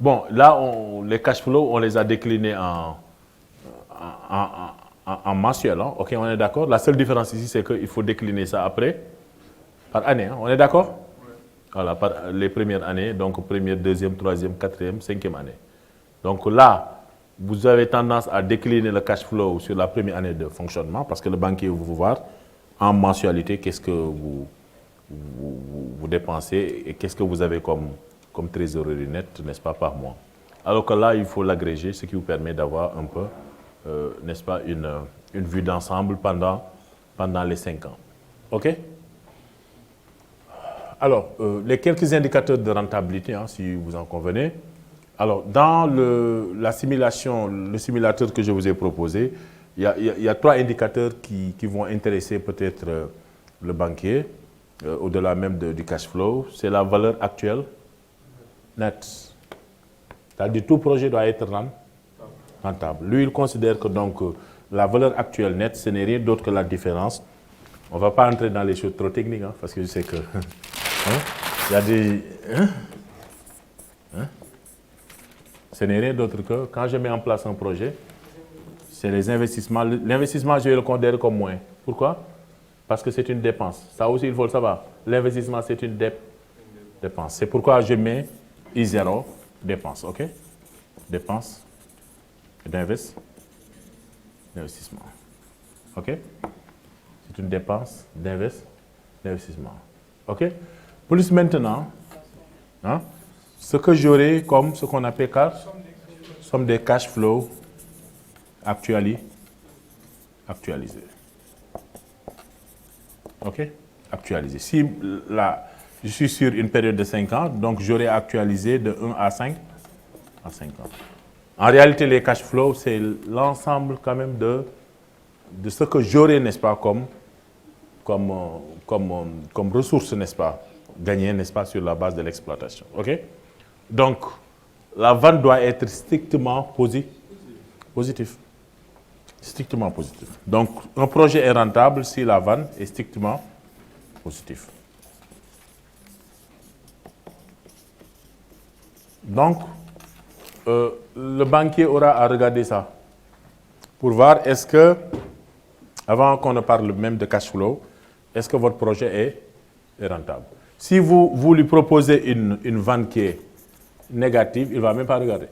Bon, là, les cash flows, on les a déclinés en mensuel. Hein? OK, on est d'accord. La seule différence ici, c'est qu'il faut décliner ça après, par année. Hein? On est d'accord? Voilà, par les premières années, donc première, deuxième, troisième, quatrième, cinquième année. Donc là, vous avez tendance à décliner le cash flow sur la première année de fonctionnement parce que le banquier va vous voir en mensualité qu'est-ce que vous dépensez et qu'est-ce que vous avez comme trésorerie nette, n'est-ce pas, par mois. Alors que là, il faut l'agréger, ce qui vous permet d'avoir un peu, n'est-ce pas, une vue d'ensemble pendant les 5 ans. OK? Alors, les quelques indicateurs de rentabilité, hein, si vous en convenez. Alors, dans la simulation, le simulateur que je vous ai proposé, il y a 3 indicateurs qui vont intéresser peut-être le banquier, au-delà même du cash flow. C'est la valeur actuelle nette. C'est-à-dire tout projet doit être rentable. Lui, il considère que donc, la valeur actuelle nette, ce n'est rien d'autre que la différence. On ne va pas entrer dans les choses trop techniques, hein, parce que je sais que... il y a des... Ce n'est rien d'autre que, quand je mets en place un projet, c'est les investissements. L'investissement, je vais le considérer comme moins. Pourquoi? Parce que c'est une dépense. Ça aussi, il faut le savoir. L'investissement, c'est une dépense. C'est pourquoi je mets I0, dépense. OK? Dépense d'investissement. OK? C'est une dépense d'investissement. OK? Plus maintenant, hein, ce que j'aurai comme ce qu'on appelle somme des cash flows actualisés. OK? Actualisé. Si là, je suis sur une période de 5 ans, donc j'aurai actualisé de 1 à 5 ans. En réalité, les cash flows, c'est l'ensemble quand même de ce que j'aurai, n'est-ce pas, comme ressources, n'est-ce pas, gagnées, n'est-ce pas, sur la base de l'exploitation. OK? Donc, la vente doit être strictement positive. Strictement positif. Donc, un projet est rentable si la vente est strictement positive. Donc, le banquier aura à regarder ça pour voir est-ce que, avant qu'on ne parle même de cash flow, est-ce que votre projet est rentable. Si vous lui proposez une vente qui est négative, il ne va même pas regarder.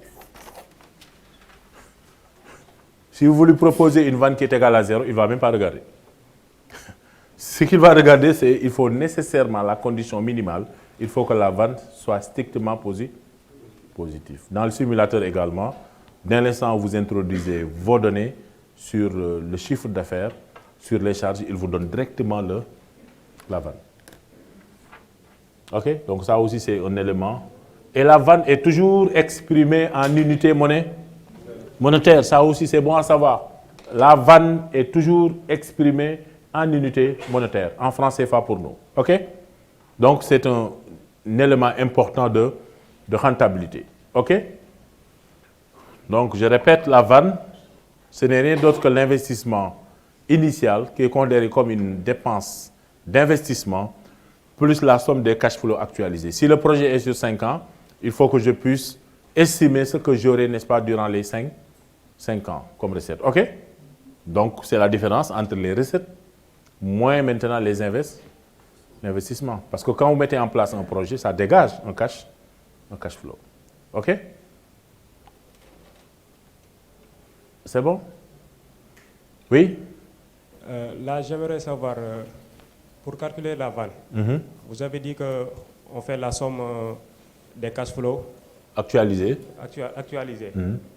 Si vous lui proposez une vente qui est égale à 0, il ne va même pas regarder. Ce qu'il va regarder, c'est qu'il faut nécessairement la condition minimale, il faut que la vente soit strictement positive. Dans le simulateur également, dès l'instant où vous introduisez vos données sur le chiffre d'affaires, sur les charges, il vous donne directement la vente. OK? Donc ça aussi, c'est un élément. Et la vente est toujours exprimée en unité monétaire. Ça aussi, c'est bon à savoir. La vente est toujours exprimée en unité monétaire, en francs CFA pour nous. OK? Donc, c'est un élément important de rentabilité. OK? Donc, je répète, la vente, ce n'est rien d'autre que l'investissement initial qui est considéré comme une dépense d'investissement plus la somme des cash flows actualisés. Si le projet est sur 5 ans, il faut que je puisse estimer ce que j'aurai, n'est-ce pas, durant les 5 ans comme recette. OK? Donc, c'est la différence entre les recettes moins maintenant les investissements. Parce que quand vous mettez en place un projet, ça dégage un cash flow. OK? C'est bon? Oui? Là, j'aimerais savoir, pour calculer la vente, vous avez dit qu'on fait la somme des cash flows actualisés,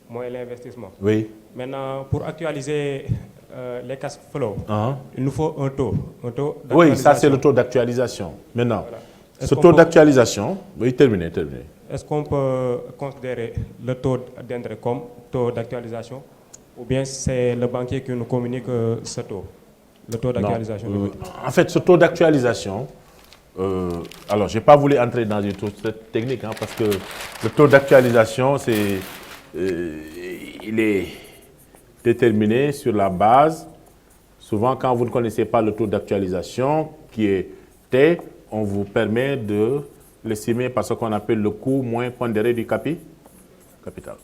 moins l'investissement. Oui. Maintenant, pour actualiser les cash flows, il nous faut un taux d'actualisation. Oui, ça c'est le taux d'actualisation. Maintenant, voilà. Ce taux d'actualisation, oui, terminé. Est-ce qu'on peut considérer le taux d'intérêt comme taux d'actualisation ou bien c'est le banquier qui nous communique ce taux, le taux d'actualisation? En fait, ce taux d'actualisation, alors je n'ai pas voulu entrer dans une technique, hein, parce que le taux d'actualisation, il est déterminer sur la base, souvent quand vous ne connaissez pas le taux d'actualisation qui est T, on vous permet de l'estimer par ce qu'on appelle le coût moins pondéré du capital.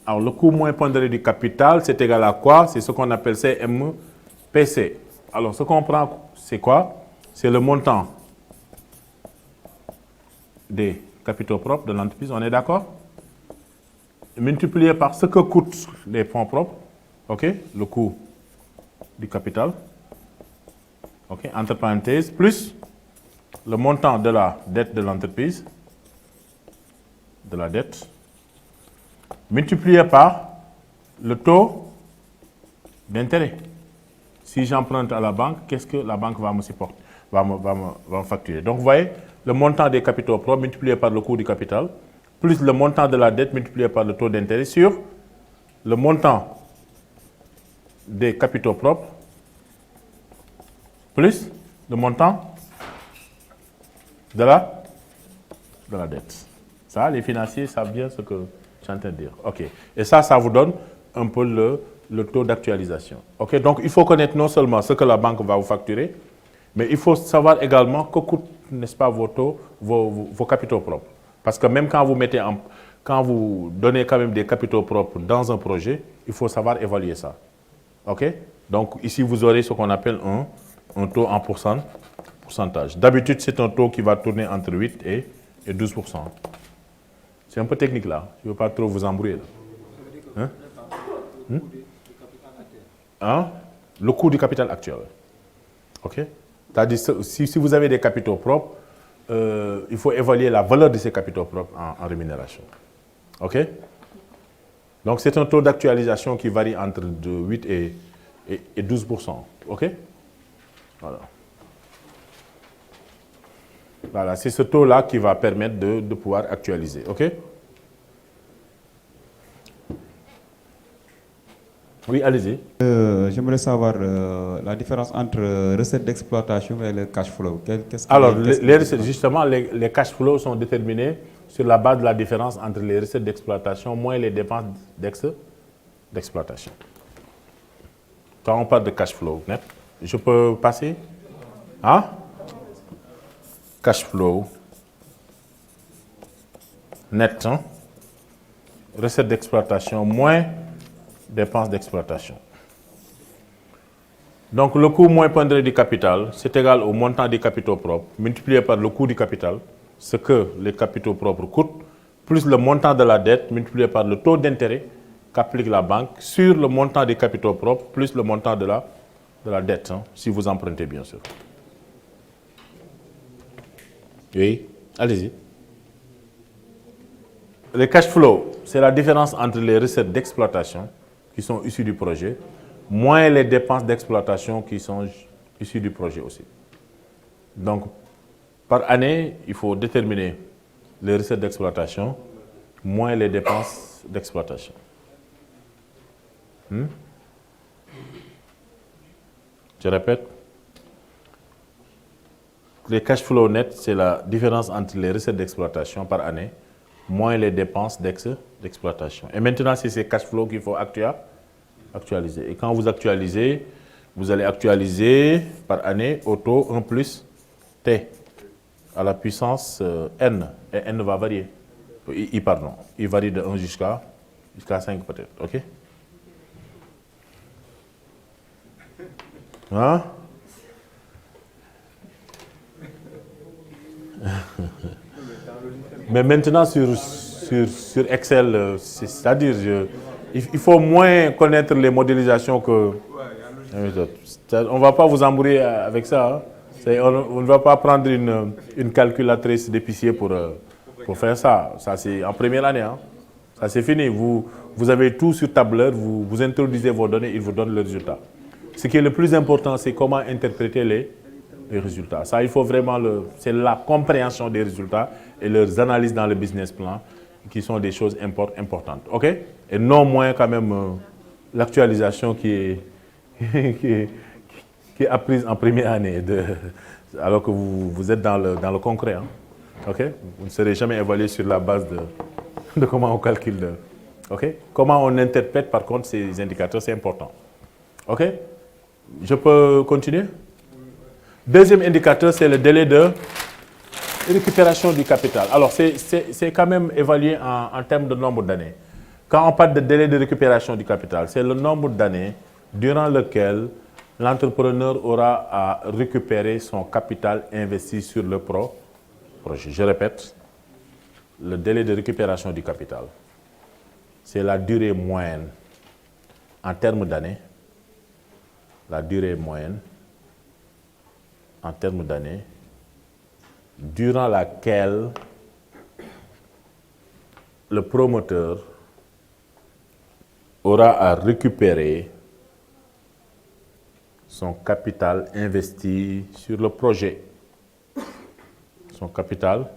Alors, le coût moins pondéré du capital, c'est égal à quoi? C'est ce qu'on appelle MPC. Alors, ce qu'on prend, c'est quoi? C'est le montant des capitaux propres de l'entreprise, on est d'accord? Multiplié par ce que coûtent les fonds propres, ok? Le coût du capital, ok? Entre parenthèses, plus le montant de la dette de l'entreprise, multiplié par le taux d'intérêt. Si j'emprunte à la banque, qu'est-ce que la banque va me supporter, va me facturer? Donc, vous voyez, le montant des capitaux propres multiplié par le coût du capital, plus le montant de la dette multiplié par le taux d'intérêt sur le montant des capitaux propres, plus le montant de la dette. Ça, les financiers savent bien ce que je suis en train de dire. OK. Et ça vous donne un peu le taux d'actualisation. OK. Donc, il faut connaître non seulement ce que la banque va vous facturer, mais il faut savoir également que coûtent, n'est-ce pas, vos capitaux propres. Parce que même quand vous donnez quand même des capitaux propres dans un projet, il faut savoir évaluer ça. OK. Donc, ici, vous aurez ce qu'on appelle un taux en pourcentage. D'habitude, c'est un taux qui va tourner entre 8 et 12%. C'est un peu technique là. Je ne veux pas trop vous embrouiller. Là. Hein? Le coût du capital actuel. OK? C'est-à-dire, si vous avez des capitaux propres, il faut évaluer la valeur de ces capitaux propres en rémunération. OK? Donc, c'est un taux d'actualisation qui varie entre de 8 et 12%. OK? Voilà. Voilà, c'est ce taux-là qui va permettre de pouvoir actualiser. OK? Oui, allez-y. J'aimerais savoir la différence entre recettes d'exploitation et le cash flow. Alors, les recettes, justement, les cash flows sont déterminés sur la base de la différence entre les recettes d'exploitation moins les dépenses d'exploitation. Quand on parle de cash flow net, je peux passer? Hein? Cash flow net, hein? Recettes d'exploitation moins dépenses d'exploitation. Donc, le coût moins pondéré du capital, c'est égal au montant des capitaux propres multiplié par le coût du capital, ce que les capitaux propres coûtent, plus le montant de la dette multiplié par le taux d'intérêt qu'applique la banque sur le montant des capitaux propres, plus le montant de la dette, hein, si vous empruntez, bien sûr. Oui, allez-y. Le cash flow, c'est la différence entre les recettes d'exploitation qui sont issues du projet, moins les dépenses d'exploitation qui sont issues du projet aussi. Donc, par année, il faut déterminer les recettes d'exploitation, moins les dépenses d'exploitation. Je répète. Les cash flow net, c'est la différence entre les recettes d'exploitation par année, moins les dépenses d'exploitation. Et maintenant, c'est ces cash flows qu'il faut actualiser. Et quand vous actualisez, vous allez actualiser par année au taux 1 plus T à la puissance N. Et N va varier. I varie de 1 jusqu'à 5 peut-être. OK? Hein? Mais maintenant, sur Excel, c'est-à-dire, il faut moins connaître les modélisations que... On ne va pas vous embrouiller avec ça. Hein. On ne va pas prendre une calculatrice d'épicier pour faire ça. Ça, c'est en première année. Hein. Ça, c'est fini. Vous avez tout sur tableur, vous introduisez vos données, il vous donne le résultat. Ce qui est le plus important, c'est comment interpréter les résultats. Ça, il faut vraiment c'est la compréhension des résultats et leurs analyses dans le business plan qui sont des choses importantes. OK? Et non moins quand même l'actualisation qui est apprise en première année, alors que vous êtes dans le concret. Hein? OK? Vous ne serez jamais évalué sur la base de comment on calcule OK? Comment on interprète par contre ces indicateurs, c'est important. OK? Je peux continuer? Deuxième indicateur, c'est le délai de récupération du capital. Alors, c'est quand même évalué en termes de nombre d'années. Quand on parle de délai de récupération du capital, c'est le nombre d'années durant lequel l'entrepreneur aura à récupérer son capital investi sur le projet. Je répète, le délai de récupération du capital, c'est la durée moyenne en termes d'années, la durée moyenne en termes d'années durant laquelle le promoteur aura à récupérer son capital investi sur le projet. Son capital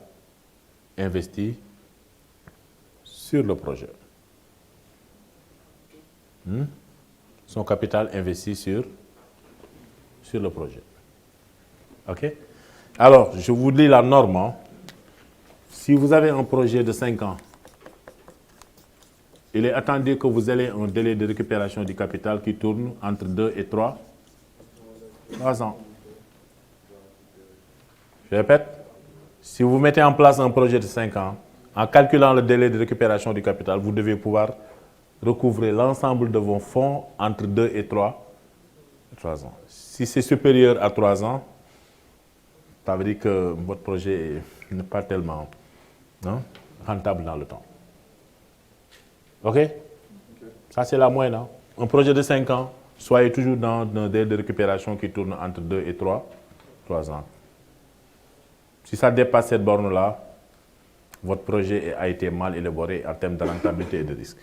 investi sur le projet. Son capital investi sur le projet. OK? Alors, je vous lis la norme. Hein. Si vous avez un projet de 5 ans, il est attendu que vous ayez un délai de récupération du capital qui tourne entre 2 et 3 ans. Je répète, si vous mettez en place un projet de 5 ans, en calculant le délai de récupération du capital, vous devez pouvoir recouvrer l'ensemble de vos fonds entre 2 et 3 ans. Si c'est supérieur à 3 ans, ça veut dire que votre projet n'est pas tellement rentable dans le temps. OK? Ça, c'est la moyenne. Hein? Un projet de 5 ans, soyez toujours dans un délai de récupération qui tourne entre 2 et 3 ans. Si ça dépasse cette borne-là, votre projet a été mal élaboré en termes de rentabilité et de risque.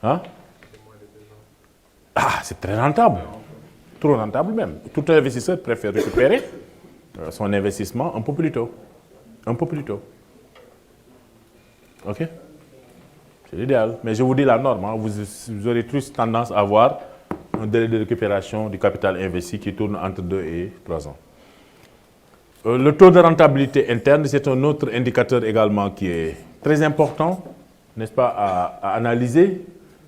Hein? Ah, c'est très rentable. Trop rentable même. Tout investisseur préfère récupérer son investissement un peu plus tôt. Un peu plus tôt. OK? C'est l'idéal. Mais je vous dis la norme. Hein. Vous aurez plus tendance à avoir un délai de récupération du capital investi qui tourne entre 2 et 3 ans. Le taux de rentabilité interne, c'est un autre indicateur également qui est très important, n'est-ce pas, à analyser.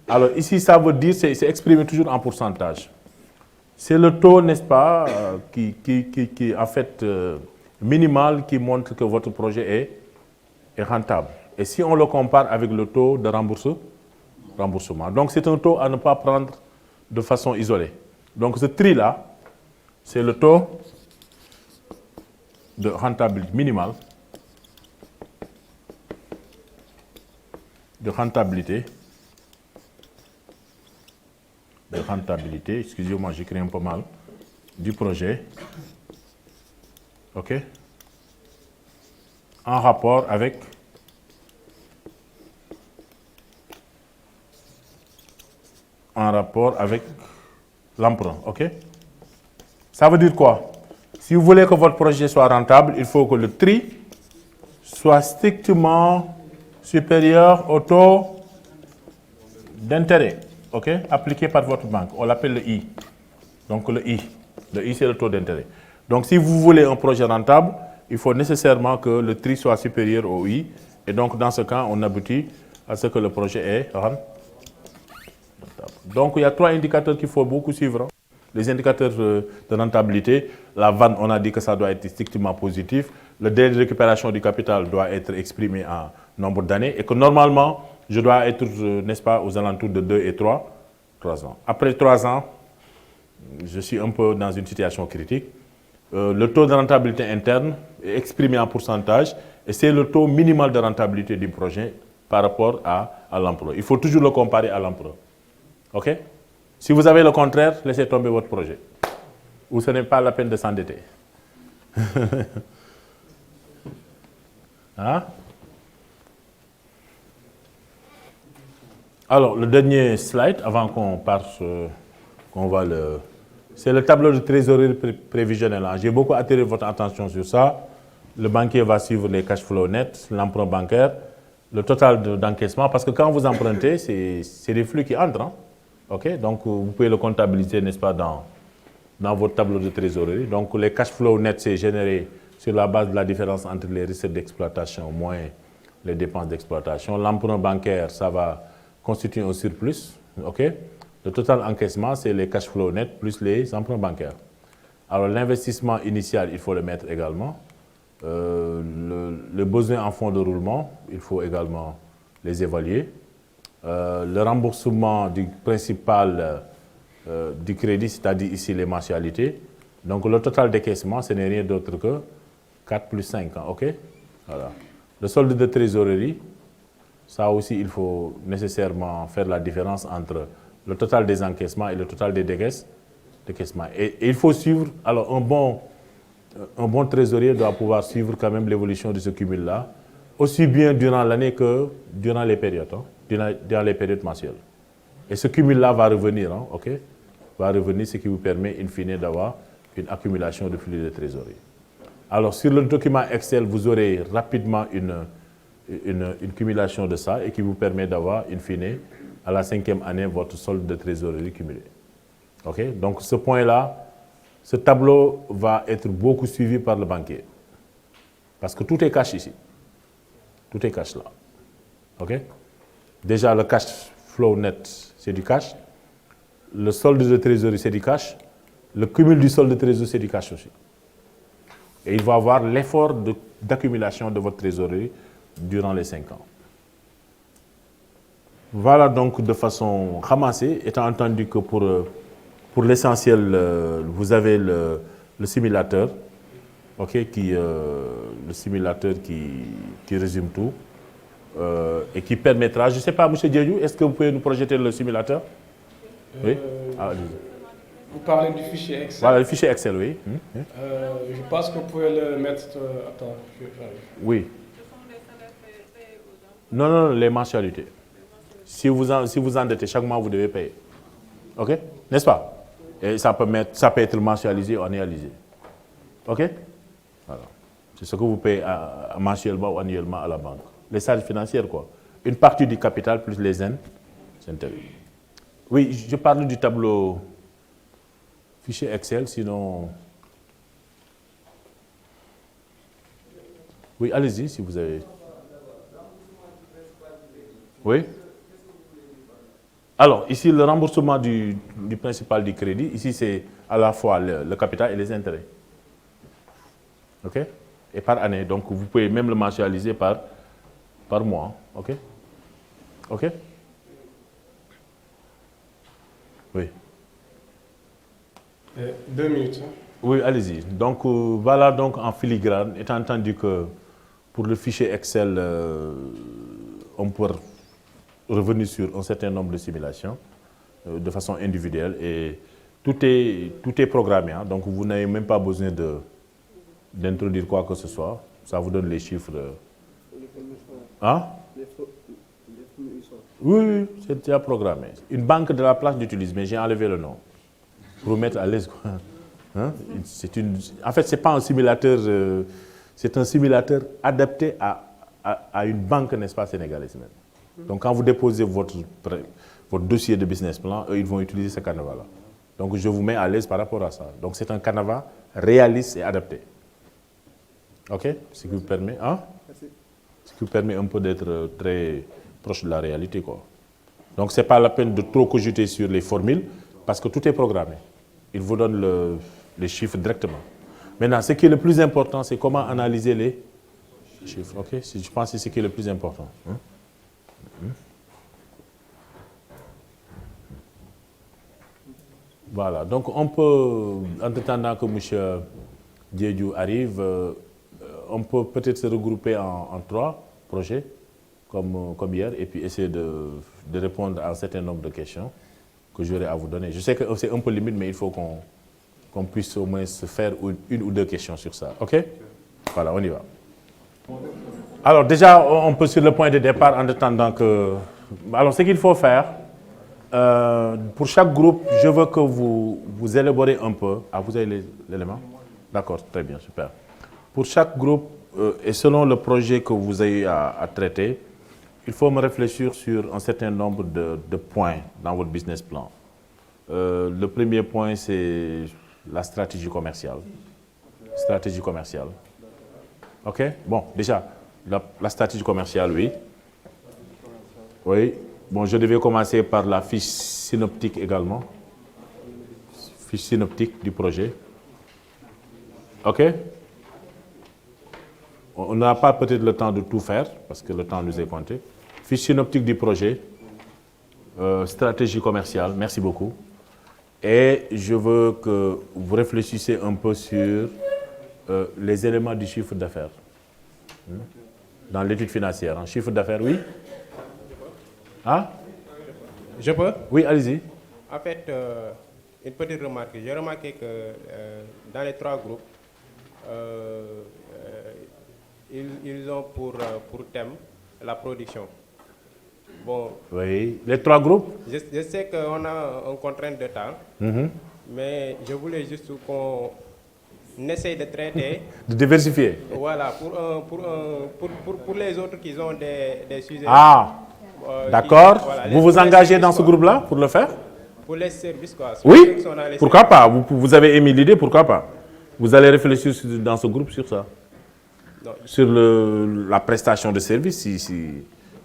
Alors ici, ça veut dire, c'est exprimé toujours en pourcentage. C'est le taux, n'est-ce pas, qui en fait minimal, qui montre que votre projet est rentable. Et si on le compare avec le taux de remboursement. Donc c'est un taux à ne pas prendre de façon isolée. Donc ce tri-là, c'est le taux de rentabilité minimale, de rentabilité, excusez-moi, j'écris un peu mal, du projet, OK, en rapport avec l'emprunt, OK? Ça veut dire quoi? Si vous voulez que votre projet soit rentable, il faut que le tri soit strictement supérieur au taux d'intérêt, OK, appliqué par votre banque. On l'appelle le I. Donc le I, c'est le taux d'intérêt. Donc si vous voulez un projet rentable, il faut nécessairement que le tri soit supérieur au I. Et donc dans ce cas, on aboutit à ce que le projet est rentable. Donc il y a 3 indicateurs qu'il faut beaucoup suivre. Hein. Les indicateurs de rentabilité, la vanne, on a dit que ça doit être strictement positif. Le délai de récupération du capital doit être exprimé en nombre d'années et que normalement, je dois être, n'est-ce pas, aux alentours de 2 et 3 ans. Après 3 ans, je suis un peu dans une situation critique. Le taux de rentabilité interne est exprimé en pourcentage et c'est le taux minimal de rentabilité du projet par rapport à l'emprunt. Il faut toujours le comparer à l'emprunt. OK? Si vous avez le contraire, laissez tomber votre projet. Ou ce n'est pas la peine de s'endetter. Hein? Alors, le dernier slide, avant qu'on parte, c'est le tableau de trésorerie prévisionnel. J'ai beaucoup attiré votre attention sur ça. Le banquier va suivre les cash flow nets, l'emprunt bancaire, le total d'encaissement, parce que quand vous empruntez, c'est des flux qui entrent. Hein? OK? Donc, vous pouvez le comptabiliser, n'est-ce pas, dans votre tableau de trésorerie. Donc, les cash flow nets, c'est généré sur la base de la différence entre les recettes d'exploitation moins les dépenses d'exploitation. L'emprunt bancaire, ça va constituer un surplus. Okay? Le total encaissement, c'est les cash flows nets plus les emprunts bancaires. Alors l'investissement initial, il faut le mettre également. Le besoin en fonds de roulement, il faut également les évaluer. Le remboursement du principal du crédit, c'est-à-dire ici les mensualités. Donc le total décaissement, ce n'est rien d'autre que 4 plus 5 ans. OK? Voilà. Le solde de trésorerie, ça aussi, il faut nécessairement faire la différence entre le total des encaissements et le total des décaissements. Et il faut suivre, alors un bon trésorier doit pouvoir suivre quand même l'évolution de ce cumul-là, aussi bien durant l'année que durant les périodes, durant les périodes mensuelles. Et ce cumul-là va revenir, OK? Va revenir, ce qui vous permet, in fine, d'avoir une accumulation de flux de trésorerie. Alors, sur le document Excel, vous aurez rapidement une cumulation de ça et qui vous permet d'avoir, in fine, à la 5e année, votre solde de trésorerie cumulé. OK? Donc, ce point-là, ce tableau va être beaucoup suivi par le banquier. Parce que tout est cash ici. Tout est cash là. OK? Déjà, le cash flow net, c'est du cash. Le solde de trésorerie, c'est du cash. Le cumul du solde de trésorerie, c'est du cash aussi. Et il va avoir l'effort d'accumulation de votre trésorerie durant les 5 ans. Voilà donc de façon ramassée, étant entendu que pour l'essentiel, vous avez le simulateur, okay, le simulateur qui résume tout et qui permettra, je ne sais pas, M. Diédiou, est-ce que vous pouvez nous projeter le simulateur? Oui. Vous parlez du fichier Excel. Voilà, le fichier Excel, oui. Je pense que vous pouvez le mettre... attends, oui. Non, les mensualités. Si vous endettez, chaque mois, vous devez payer. OK? N'est-ce pas? Et ça peut être mensualisé ou annualisé. OK? Voilà. C'est ce que vous payez mensuellement ou annuellement à la banque. Les charges financières, quoi. Une partie du capital plus les intérêts. Oui, je parle du tableau fichier Excel, sinon... Oui, allez-y si vous avez... Oui? Alors, ici, le remboursement du principal du crédit, ici, c'est à la fois le capital et les intérêts. OK? Et par année. Donc, vous pouvez même le mensualiser par mois. OK? OK? Oui. 2 minutes. Oui, allez-y. Donc, voilà donc en filigrane, étant entendu que pour le fichier Excel, on peut revenir sur un certain nombre de simulations de façon individuelle et tout est programmé. Donc, vous n'avez même pas besoin d'introduire quoi que ce soit. Ça vous donne les chiffres. Hein? Oui, c'est déjà programmé. Une banque de la place d'utilise, mais j'ai enlevé le nom. Pour vous mettre à l'aise. Hein? En fait, ce n'est pas un simulateur, c'est un simulateur adapté à une banque, n'est-ce pas, sénégalaise même. Donc, quand vous déposez votre dossier de business plan, eux, ils vont utiliser ce canevas-là. Donc, je vous mets à l'aise par rapport à ça. Donc, c'est un canevas réaliste et adapté. OK? Ce qui vous permet, ce qui vous permet un peu d'être très proche de la réalité, quoi. Donc, ce n'est pas la peine de trop cogiter sur les formules parce que tout est programmé. Il vous donne les chiffres directement. Maintenant, ce qui est le plus important, c'est comment analyser les chiffres. OK? Je pense que c'est ce qui est le plus important. Voilà, donc on peut, en attendant que M. Diédiou arrive, on peut peut-être se regrouper en 3 projets, comme hier, et puis essayer de répondre à un certain nombre de questions que j'aurai à vous donner. Je sais que c'est un peu limite, mais il faut qu'on puisse au moins se faire une ou 2 questions sur ça. OK? Voilà, on y va. Alors déjà, on peut sur le point de départ en attendant que... Alors, ce qu'il faut faire, pour chaque groupe, je veux que vous élaborez un peu. Ah, vous avez l'élément? D'accord, très bien, super. Pour chaque groupe, et selon le projet que vous avez à traiter, il faut me réfléchir sur un certain nombre de points dans votre business plan. Le premier point, c'est la stratégie commerciale. Stratégie commerciale. OK? Bon, déjà, La stratégie commerciale, oui. Oui. Bon, je devais commencer par la fiche synoptique également. Fiche synoptique du projet. OK? On n'a pas peut-être le temps de tout faire, parce que le temps nous est compté. Fiche synoptique du projet. Stratégie commerciale, merci beaucoup. Et je veux que vous réfléchissiez un peu sur les éléments du chiffre d'affaires. Dans l'étude financière. En chiffre d'affaires, oui? Hein? Je peux? Oui, allez-y. En fait, une petite remarque. J'ai remarqué que dans les 3 groupes, ils ont pour thème la production. Bon, Oui, les 3 groupes? je sais qu'on a une contrainte de temps, mais je voulais juste qu'on essaye de traiter, De diversifier. voilà, pour les autres qui ont des sujets. Ah, d'accord. Voilà, Vous vous engagez dans ce groupe-là pour le faire? Pour les services, quoi. Oui, pourquoi pas? Vous avez émis l'idée, pourquoi pas? Vous allez réfléchir dans ce groupe sur ça? Non. Sur la prestation de service,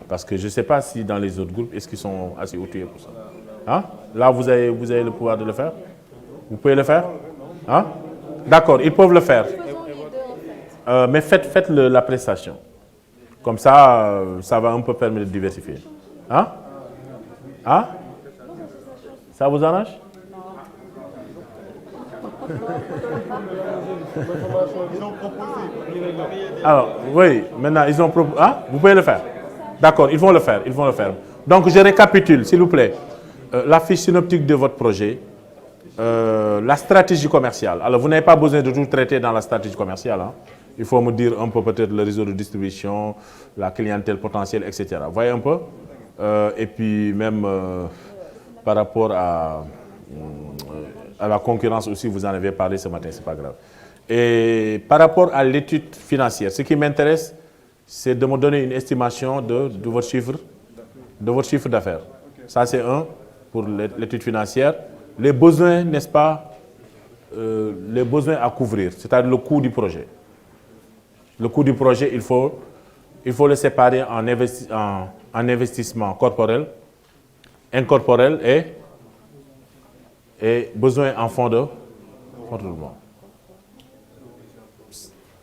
parce que je ne sais pas si dans les autres groupes, est-ce qu'ils sont assez outillés pour ça? Hein? Là, vous avez le pouvoir de le faire? Vous pouvez le faire? Hein? D'accord, ils peuvent le faire. Mais faites la prestation. Comme ça, ça va un peu permettre de diversifier. Hein? Hein? Ça vous arrange? Alors, oui, maintenant, ils ont proposé. Hein? Vous pouvez le faire. D'accord, ils vont le faire. Donc, je récapitule, s'il vous plaît. La fiche synoptique de votre projet, la stratégie commerciale. Alors, vous n'avez pas besoin de tout traiter dans la stratégie commerciale. Hein. Il faut me dire un peu peut-être le réseau de distribution, la clientèle potentielle, etc. Voyez un peu. Et puis, même par rapport à la concurrence aussi, vous en avez parlé ce matin, c'est pas grave. Et par rapport à l'étude financière, ce qui m'intéresse, c'est de me donner une estimation de votre chiffre d'affaires. Ça, c'est un pour l'étude financière. Les besoins, n'est-ce pas, les besoins à couvrir, c'est-à-dire le coût du projet. Le coût du projet, il faut le séparer en investissement corporel, incorporel et besoin en fonds de contrôlement.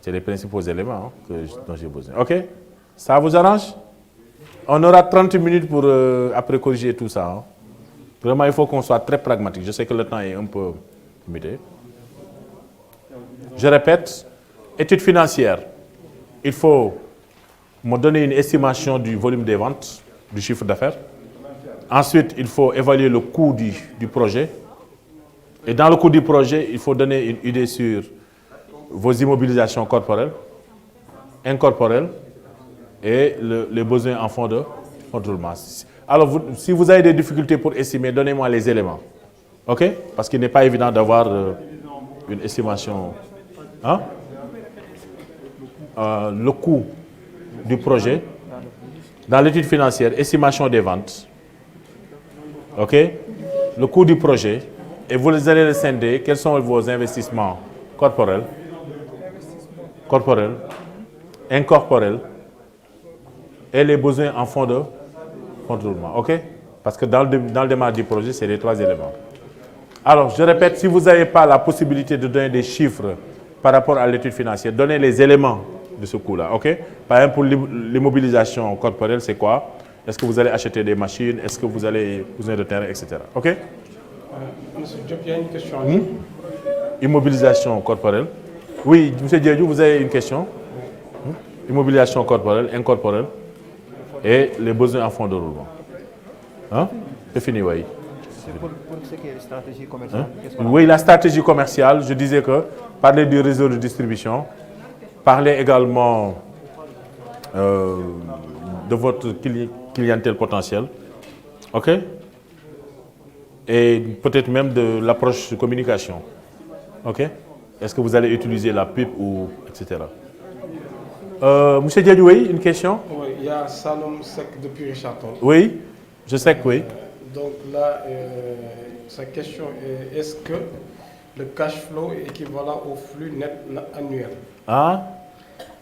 C'est les principaux éléments dont j'ai besoin. OK? Ça vous arrange? On aura 30 minutes pour après corriger tout ça. Hein. Vraiment, il faut qu'on soit très pragmatique. Je sais que le temps est un peu limité. Je répète, étude financière. Il faut me donner une estimation du volume des ventes, du chiffre d'affaires. Ensuite, il faut évaluer le coût du projet. Et dans le coût du projet, il faut donner une idée sur vos immobilisations corporelles, incorporelles et les besoins en fonds de contrôlement. Alors, si vous avez des difficultés pour estimer, donnez-moi les éléments. OK? Parce qu'il n'est pas évident d'avoir une estimation. Hein? Le coût du projet, dans l'étude financière, estimation des ventes. OK? Le coût du projet. Et vous allez le scinder. Quels sont vos investissements corporels, incorporels et les besoins en fonds de contrôlement. OK? Parce que dans le démarrage du projet, c'est les 3 éléments. Alors, je répète, si vous n'avez pas la possibilité de donner des chiffres par rapport à l'étude financière, donnez les éléments de ce coût-là. OK? Par exemple, pour l'immobilisation corporelle, c'est quoi? Est-ce que vous allez acheter des machines? Est-ce que vous allez besoin de terrain, etc. OK? Monsieur Diop, il y a une question. Immobilisation corporelle. Oui, monsieur Diédiou, vous avez une question? Immobilisation corporelle, incorporelle et les besoins en fonds de roulement. Hein? C'est fini, oui. Pour ce qui est de stratégie commerciale, Oui, la stratégie commerciale, je disais que parler du réseau de distribution, parler également de votre clientèle potentielle. OK? Et peut-être même de l'approche de communication. OK? Est-ce que vous allez utiliser la pub ou etc. Monsieur Diédiou, oui, une question? Oui, il y a Salom Sek depuis Richardson. Oui, je sais que oui. Donc là, sa question est, est-ce que le cash flow est équivalent au flux net annuel? Ah,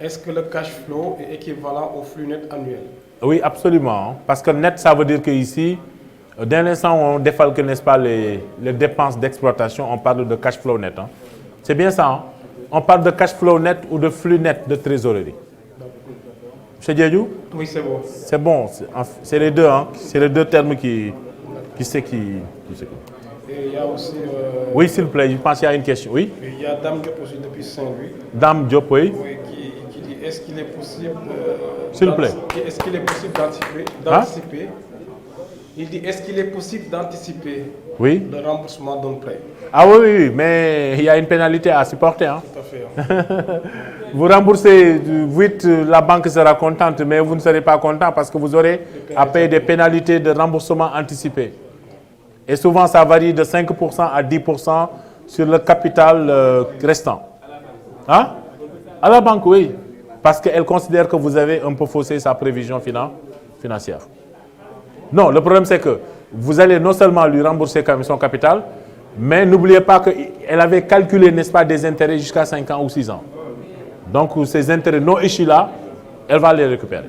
est-ce que le cash flow est équivalent au flux net annuel? Oui, absolument. Parce que net, ça veut dire qu'ici, dès l'instant où on défalque, n'est-ce pas, les dépenses d'exploitation, on parle de cash flow net. Hein. C'est bien ça. Hein? On parle de cash flow net ou de flux net de trésorerie. Monsieur Diédiou? Oui, c'est bon. C'est bon. C'est les deux. Hein? C'est les deux termes qui sait qui. Et il y a aussi... Oui, s'il vous plaît, je pense qu'il y a une question. Oui? Il y a Dame Diop aussi depuis Saint-Louis. Dame Diop, oui. Oui, qui dit, est-ce qu'il est possible... S'il vous plaît. Est-ce qu'il est possible d'anticiper Hein? Il dit, est-ce qu'il est possible d'anticiper Oui. le remboursement d'un prêt? Ah oui, oui, mais il y a une pénalité à supporter. Hein. Tout à fait. Vous remboursez, vite, la banque sera contente, mais vous ne serez pas content parce que vous aurez à payer des pénalités de remboursement anticipé. Et souvent, ça varie de 5% à 10% sur le capital restant. Hein? À la banque, oui. Parce qu'elle considère que vous avez un peu faussé sa prévision financière. Non, le problème, c'est que vous allez non seulement lui rembourser son capital, mais n'oubliez pas qu'elle avait calculé, n'est-ce pas, des intérêts jusqu'à 5 ans ou 6 ans. Donc, ces intérêts non échus là, elle va les récupérer.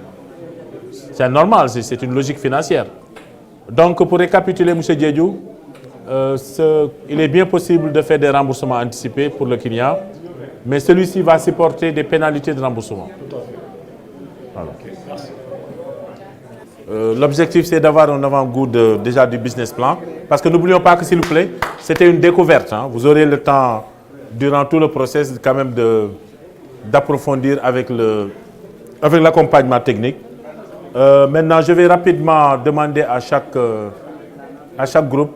C'est normal, c'est une logique financière. Donc, pour récapituler, M. Diédiou, il est bien possible de faire des remboursements anticipés pour le client, mais celui-ci va supporter des pénalités de remboursement. Voilà. L'objectif, c'est d'avoir un avant-goût déjà du business plan. Parce que n'oublions pas que, s'il vous plaît, c'était une découverte. Hein. Vous aurez le temps, durant tout le process, quand même d'approfondir avec l'accompagnement technique. Maintenant, je vais rapidement demander à chaque groupe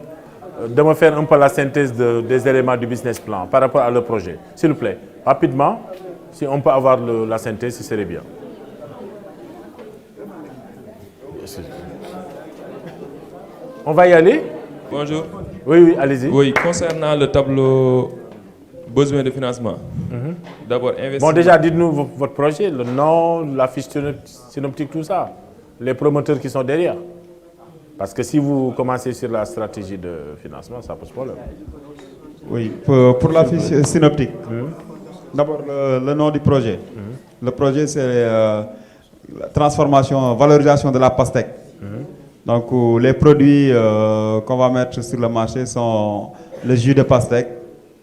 de me faire un peu la synthèse des éléments du business plan par rapport à leur projet. S'il vous plaît, rapidement, si on peut avoir la synthèse, ce serait bien. On va y aller? Bonjour. Oui, allez-y. Oui, concernant le tableau besoin de financement. D'abord, investissement. Bon, déjà, dites-nous votre projet, le nom, la fiche synoptique, tout ça. Les promoteurs qui sont derrière. Parce que si vous commencez sur la stratégie de financement, ça pose problème. Oui, pour la fiche synoptique. D'abord, le nom du projet. Le projet, c'est la transformation, valorisation de la pastèque. Donc, les produits qu'on va mettre sur le marché sont le jus de pastèque.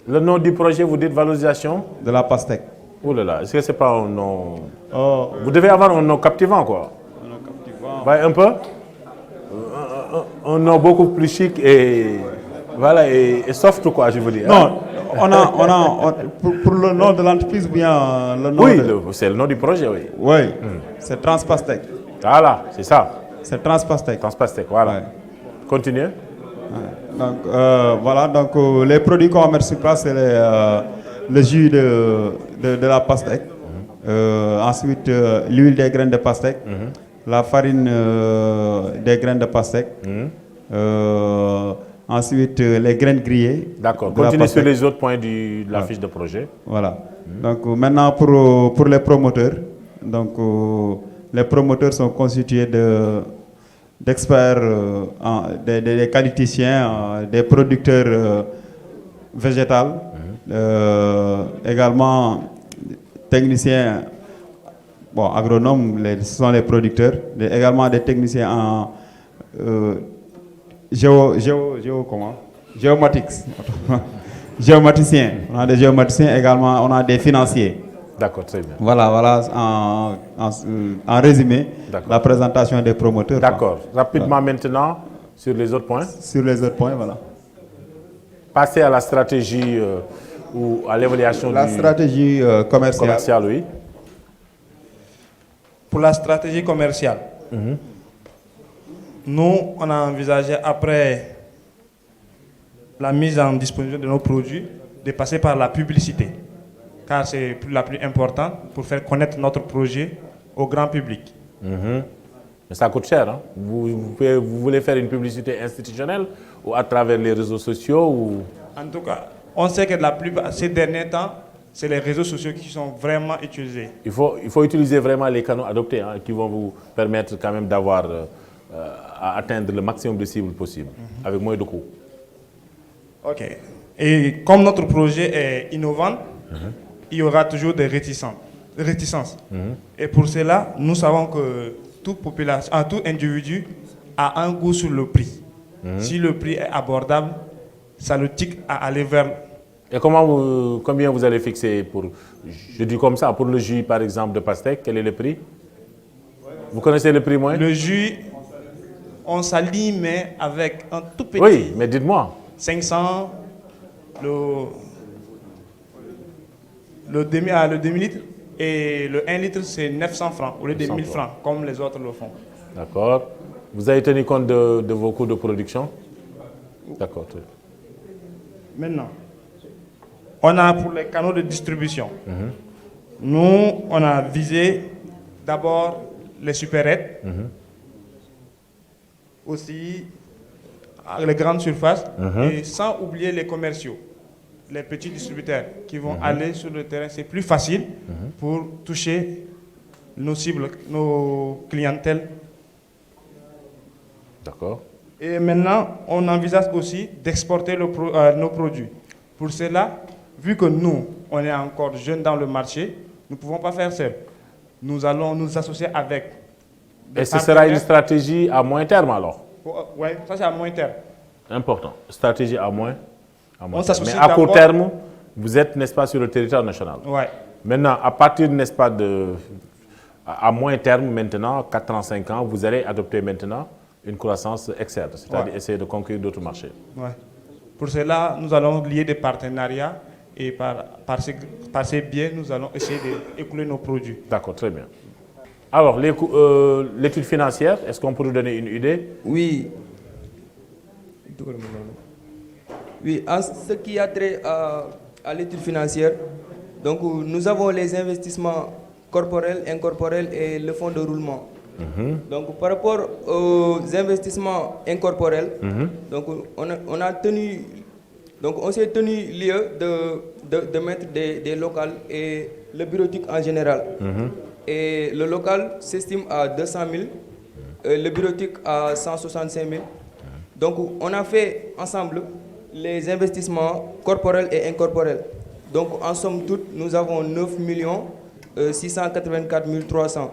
Le nom du projet, vous dites valorisation de la pastèque. Oh là là, est-ce que ce n'est pas un nom... Vous devez avoir un nom captivant, quoi. Un nom captivant. Ouais, un peu. Un nom beaucoup plus chic et... Voilà, et soft, quoi, je veux dire. Non, pour le nom de l'entreprise ou bien le nom... Oui, c'est le nom du projet, oui. Oui, c'est Transpastèque. Voilà, c'est ça. C'est Transpastèque. Transpastèque, voilà. Ouais. Continuez. Ouais. Donc, voilà, donc les produits qu'on va mettre sur place, c'est le jus de la pastèque. Ensuite, l'huile des graines de pastèque. La farine des graines de pastèque. Ensuite, les graines grillées. D'accord. Continuez sur les autres points de la fiche de projet. Voilà. Donc, maintenant, pour les promoteurs. Donc, les promoteurs sont constitués d'experts, des qualiticiens, des producteurs végétaux, également techniciens, bon, agronomes, ce sont les producteurs, également des techniciens en géomaticiens. On a des géomaticiens également, on a des financiers. D'accord, très bien. Voilà en résumé la présentation des promoteurs. D'accord. Rapidement maintenant, sur les autres points. Sur les autres points, voilà. Passer à la stratégie ou à l'évaluation la stratégie commerciale. Oui. Pour la stratégie commerciale, nous, on a envisagé, après la mise en disposition de nos produits, de passer par la publicité, car c'est la plus importante pour faire connaître notre projet au grand public. Mais ça coûte cher. Hein? Vous voulez faire une publicité institutionnelle ou à travers les réseaux sociaux ou... En tout cas, on sait que la plupart, ces derniers temps, c'est les réseaux sociaux qui sont vraiment utilisés. Il faut utiliser vraiment les canaux adoptés hein, qui vont vous permettre quand même d'avoir à atteindre le maximum de cibles possible avec moins de coûts. Ok. Et comme notre projet est innovant, il y aura toujours des réticents. réticence. Et pour cela, nous savons que toute population, tout individu a un goût sur le prix. Si le prix est abordable, ça le tique à aller vers... Et combien vous allez fixer pour, je dis comme ça, pour le jus par exemple de pastèque, quel est le prix? Vous connaissez le prix moins? Le jus, on s'aligne, mais avec un tout petit... Oui, mais dites-moi. 500, le demi-litre, et le 1 litre, c'est 900 francs, au lieu de 1000 francs, comme les autres le font. D'accord. Vous avez tenu compte de vos coûts de production? D'accord. Maintenant, on a pour les canaux de distribution. Nous, on a visé d'abord les supérettes, aussi les grandes surfaces, et sans oublier les commerciaux, les petits distributeurs qui vont aller sur le terrain. C'est plus facile pour toucher nos cibles, nos clientèles. D'accord. Et maintenant, on envisage aussi d'exporter nos produits. Pour cela, vu que nous, on est encore jeunes dans le marché, nous ne pouvons pas faire seul. Nous allons nous associer avec des Et ce sera une partenaires. stratégie à moyen terme alors? Oui, ça c'est à moyen terme. Important. Stratégie à moyen terme. Mais s'associe à court d'abord- terme, vous êtes, n'est-ce pas, sur le territoire national? Ouais. Maintenant, à partir, n'est-ce pas, à moyen terme, maintenant, 4 ans, 5 ans, vous allez adopter maintenant une croissance externe, c'est-à-dire essayer de conquérir d'autres marchés. Ouais. Pour cela, nous allons lier des partenariats et par ces biais, nous allons essayer d'écouler nos produits. D'accord, très bien. Alors, l'étude financière, est-ce qu'on peut nous donner une idée? Oui. Oui, en ce qui a trait à l'étude financière, donc nous avons les investissements corporels, incorporels et le fonds de roulement. Donc par rapport aux investissements incorporels, donc on s'est tenu lieu de mettre des locales et le bureautique en général. Et le local s'estime à 200 000, le bureautique à 165 000. Donc on a fait ensemble les investissements corporels et incorporels. Donc en somme toute, nous avons 9 684 300.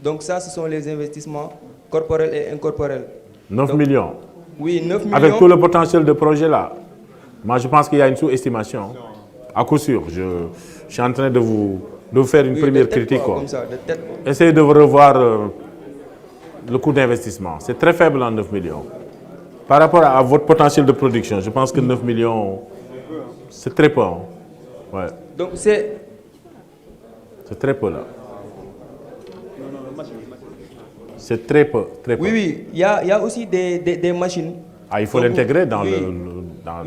Donc ça, ce sont les investissements corporels et incorporels. 9 Donc, millions. Oui, 9 millions. Avec tout le potentiel de projet là, moi je pense qu'il y a une sous-estimation. À coup sûr, je suis en train de vous faire une Oui, première de tête, critique. quoi, comme ça, de tête, quoi. Essayez de revoir le coût d'investissement. C'est très faible en 9 millions. Par rapport à votre potentiel de production, je pense que 9 millions, c'est très peu. Hein. Ouais. Donc c'est très peu là. C'est très peu, très peu. Oui, oui, il y a aussi des machines. Ah, il faut Donc, l'intégrer dans oui,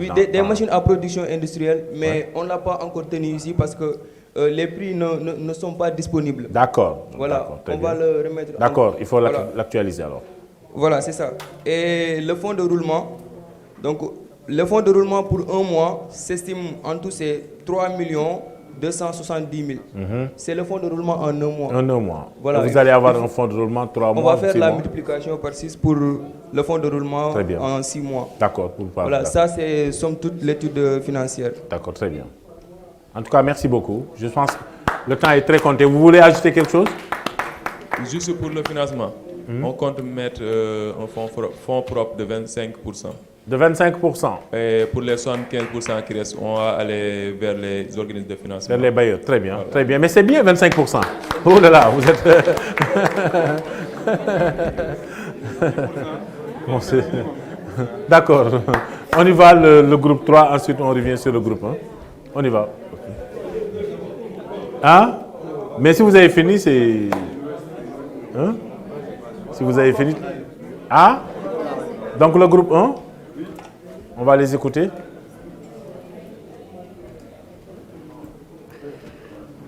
le... des machines à production industrielle, mais on ne l'a pas encore tenu ici parce que les prix ne sont pas disponibles. D'accord. Voilà, très on bien. va le remettre. D'accord, il faut Voilà. l'actualiser alors. Voilà, c'est ça. Et le fonds de roulement, donc le fonds de roulement pour un mois s'estime en tout c'est 3 270 000. C'est le fonds de roulement en un mois. En un mois. Voilà. Vous allez avoir un fonds de roulement 3 mois. On va faire 6 la mois. multiplication par 6 pour le fonds de roulement Très bien. en 6 mois. D'accord, pour parler. Voilà, ça c'est somme toute l'étude financière. D'accord, très bien. En tout cas, merci beaucoup. Je pense que le temps est très compté. Vous voulez ajouter quelque chose? Juste pour le financement, on compte mettre un fonds propre de 25%. De 25%. Et pour les 75% qui restent, on va aller vers les organismes de financement. Vers les bailleurs, très bien, très bien. Mais c'est bien 25%. Oh là là, vous êtes... Bon, d'accord. On y va, le groupe 3, ensuite on revient sur le groupe 1. On y va. Hein? Mais si vous avez fini, c'est... Hein? Si vous avez fini... Ah? Donc le groupe 1, on va les écouter.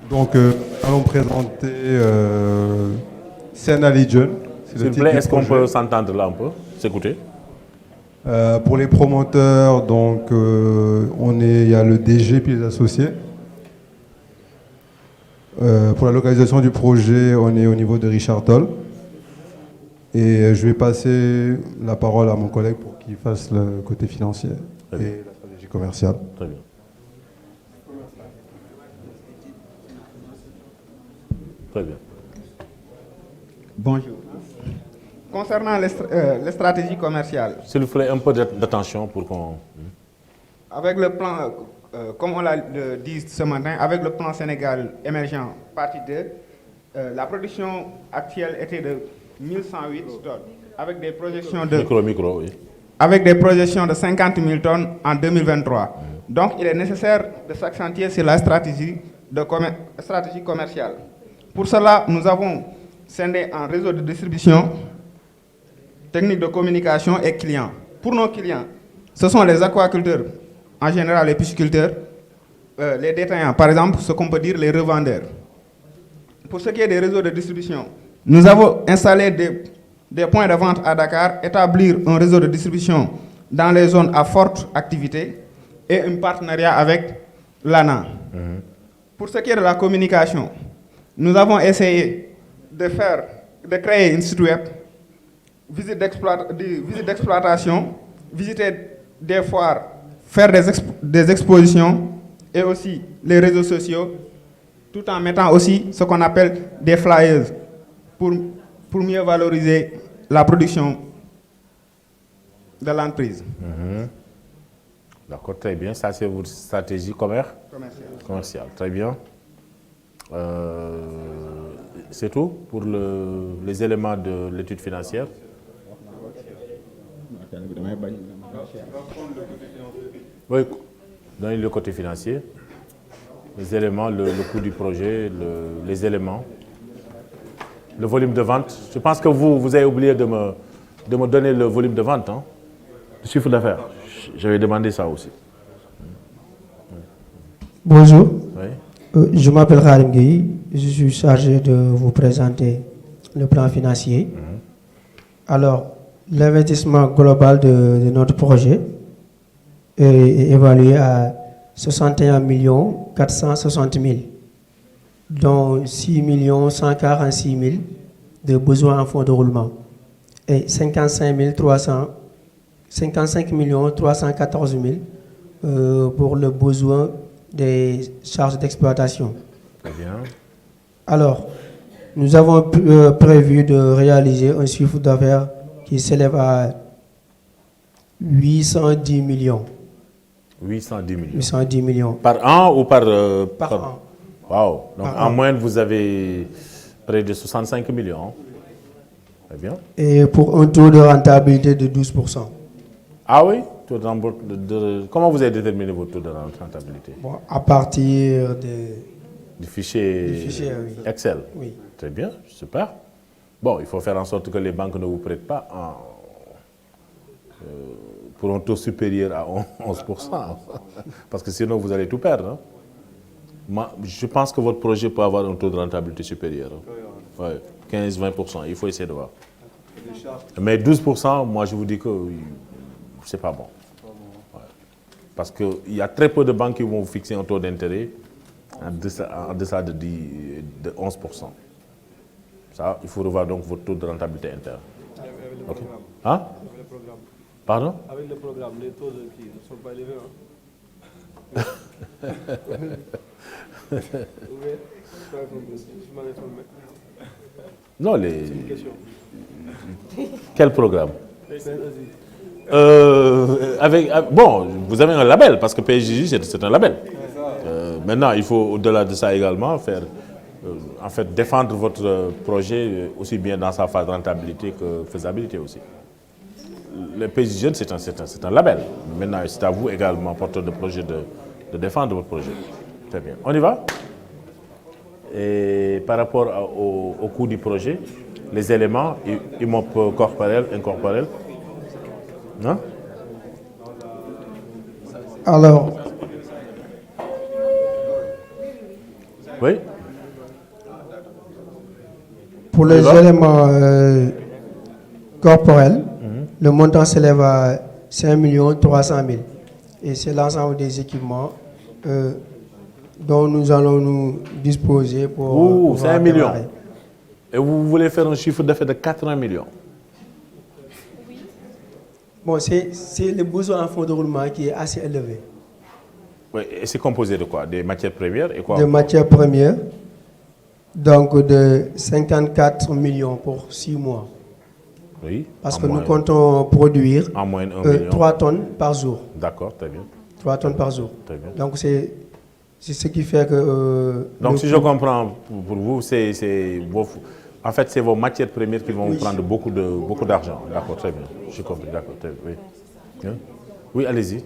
Donc, allons présenter Sena Legion. S'il vous plaît, est-ce qu'on peut s'entendre là un peu? S'écouter. Pour les promoteurs, donc, il y a le DG puis les associés. Pour la localisation du projet, on est au niveau de Richard Toll. Et je vais passer la parole à mon collègue pour qu'il fasse le côté financier et la stratégie commerciale. Très bien. Très bien. Bonjour. Concernant les stratégies commerciales. S'il vous plaît, un peu d'attention pour qu'on... Avec le plan, comme on l'a dit ce matin, avec le plan Sénégal émergent partie 2, la production actuelle était de 1108 tonnes, avec des projections de... Micro, oui. Avec des projections de 50 000 tonnes en 2023. Donc, il est nécessaire de s'accentuer sur la stratégie commerciale. Pour cela, nous avons scindé en réseau de distribution, technique de communication et clients. Pour nos clients, ce sont les aquaculteurs, en général les pisciculteurs, les détaillants, par exemple, ce qu'on peut dire les revendeurs. Pour ce qui est des réseaux de distribution, nous avons installé des points de vente à Dakar, établir un réseau de distribution dans les zones à forte activité et un partenariat avec l'ANA. Pour ce qui est de la communication, nous avons essayé de créer une site web, visite d'exploitation, visiter des foires, faire des expositions et aussi les réseaux sociaux, tout en mettant aussi ce qu'on appelle des flyers pour mieux valoriser la production de l'entreprise. D'accord, très bien. Ça, c'est votre stratégie commerciale. Très bien. C'est tout pour les éléments de l'étude financière. Oui, dans le côté financier, les éléments, le coût du projet, les éléments, le volume de vente. Je pense que vous avez oublié de me donner le volume de vente, hein, le chiffre d'affaires. J'avais demandé ça aussi. Bonjour. Oui. Je m'appelle Khadim Gueye. Je suis chargé de vous présenter le plan financier. Alors, l'investissement global de notre projet est évalué à 61 460 000, dont 6 146 000 de besoins en fonds de roulement et 55 314 000 pour le besoin des charges d'exploitation. Très bien. Alors, nous avons prévu de réaliser un chiffre d'affaires qui s'élève à 810 millions. 810 millions. 810 millions. Par an ou par an. Wow. Donc Par en an. moyenne, vous avez près de 65 millions. Très bien. Et pour un taux de rentabilité de 12%. Ah oui? Comment vous avez déterminé votre taux de rentabilité? Bon, à partir du fichier, oui. Excel. Oui. Très bien, super. Bon, il faut faire en sorte que les banques ne vous prêtent pas pour un taux supérieur à 11%. Parce que sinon, vous allez tout perdre. Hein. Je pense que votre projet peut avoir un taux de rentabilité supérieur. Hein. Ouais, 15-20%, il faut essayer de voir. Mais 12%, moi, je vous dis que c'est pas bon. Ouais. Parce qu'il y a très peu de banques qui vont vous fixer un taux d'intérêt en deçà de 11%. Ça, il faut revoir donc votre taux de rentabilité interne. Okay. Hein? Pardon? Avec le programme, les taux ne sont pas élevés. Non, C'est une question. Quel programme? Bon, vous avez un label, parce que PSJ, c'est un label. Maintenant, il faut, au-delà de ça également, faire, en fait, défendre votre projet aussi bien dans sa phase de rentabilité que faisabilité aussi. Le PSJ, c'est un label. Maintenant, c'est à vous également, porteur de projet, de défendre votre projet. Très bien. On y va? Et par rapport au coût du projet, les éléments, IMOP corporel, incorporel, non? Alors, oui. pour les éléments corporels, le montant s'élève à 5 300 000. Et c'est l'ensemble des équipements dont nous allons nous disposer pour... 5 millions. Et vous voulez faire un chiffre d'affaires de 80 millions. Bon, c'est le besoin en fonds de roulement qui est assez élevé. Oui, et c'est composé de quoi? Des matières premières et quoi? Des matières premières, Donc de 54 millions pour 6 mois. Oui. Parce que nous comptons produire en moyenne 1 million. 3 tonnes par jour. D'accord, très bien. 3 tonnes par jour. Très bien. Donc c'est ce qui fait que... Donc si je comprends pour vous, en fait c'est vos matières premières qui vont vous prendre beaucoup d'argent. D'accord, très bien. J'ai compris, d'accord, très bien. Oui, oui allez-y.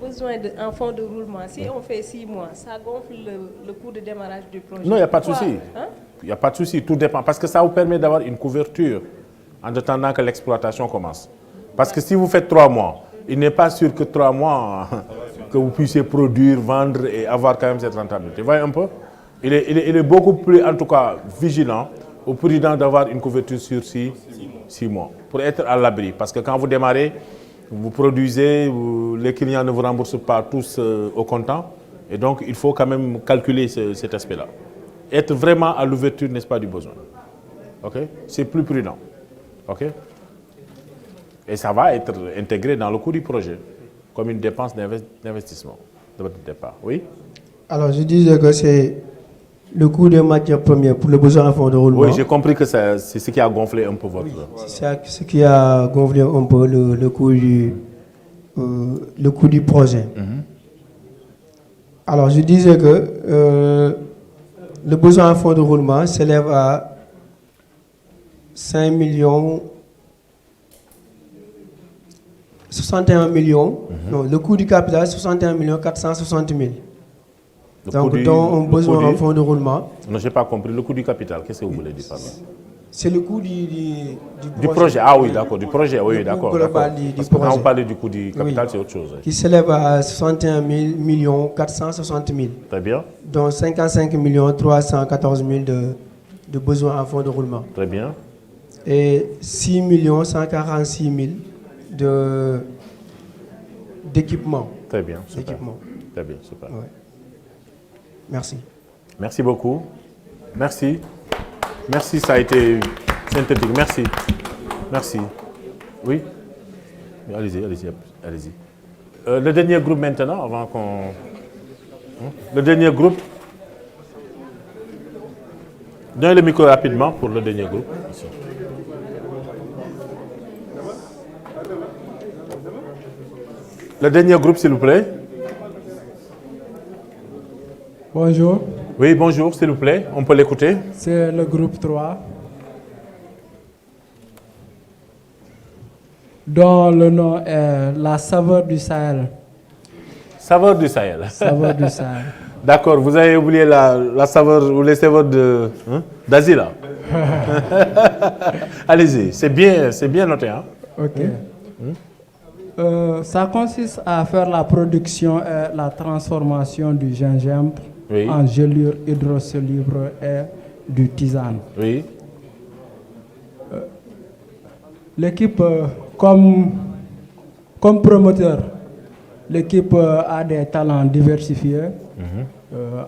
Besoin d'un fonds de roulement. Si on fait 6 mois, ça gonfle le coût de démarrage du projet. Non, il n'y a pas de souci. Il n'y a pas de souci, tout dépend. Parce que ça vous permet d'avoir une couverture en attendant que l'exploitation commence. Parce que si vous faites 3 mois, il n'est pas sûr que 3 mois que vous puissiez produire, vendre et avoir quand même cette rentabilité. Vous voyez un peu? Il est beaucoup plus, en tout cas, vigilant ou prudent d'avoir une couverture sur 6 mois pour être à l'abri. Parce que quand vous démarrez, vous produisez, les clients ne vous remboursent pas tous au comptant. Et donc, il faut quand même calculer cet aspect-là. Être vraiment à l'ouverture, n'est-ce pas, du besoin. OK? C'est plus prudent. OK? Et ça va être intégré dans le coût du projet, comme une dépense d'investissement de votre départ. Oui? Alors, je disais que c'est le coût des matières premières pour le besoin en fonds de roulement. Oui, j'ai compris que c'est ce qui a gonflé un peu votre... C'est ce qui a gonflé un peu le coût du projet. Alors, je disais que le besoin en fonds de roulement s'élève à 5 millions... 61 millions. Non, le coût du capital, 61 460 000. Donc, dont un besoin en fonds de roulement. Non, je n'ai pas compris. Le coût du capital, qu'est-ce que vous voulez dire par là? C'est le coût du projet. Ah oui, d'accord. Du projet, oui, d'accord. Parce que quand on parle du coût du capital, c'est autre chose. Qui s'élève à 61 460 000. Très bien. Dont 55 314 000 de besoins en fonds de roulement. Très bien. Et 6 146 000 d'équipement. Très bien, super. Très bien, super. Ouais. Merci. Merci beaucoup. Merci. Merci, ça a été synthétique. Merci. Merci. Oui? Allez-y. Le dernier groupe maintenant, avant qu'on... Le dernier groupe. Donnez le micro rapidement pour le dernier groupe. Merci. Le dernier groupe, s'il vous plaît. Bonjour. Oui, bonjour, s'il vous plaît. On peut l'écouter. C'est le groupe 3. Dont le nom est La Saveur du Sahel. Saveur du Sahel. Saveur du Sahel. D'accord, vous avez oublié la saveur ou les saveurs d'Asie, là. Allez-y, c'est bien noté. Hein? Ok. Ça consiste à faire la production et la transformation du gingembre en gelure hydrosoluble et du tisane. Oui. L'équipe, comme promoteur, l'équipe a des talents diversifiés.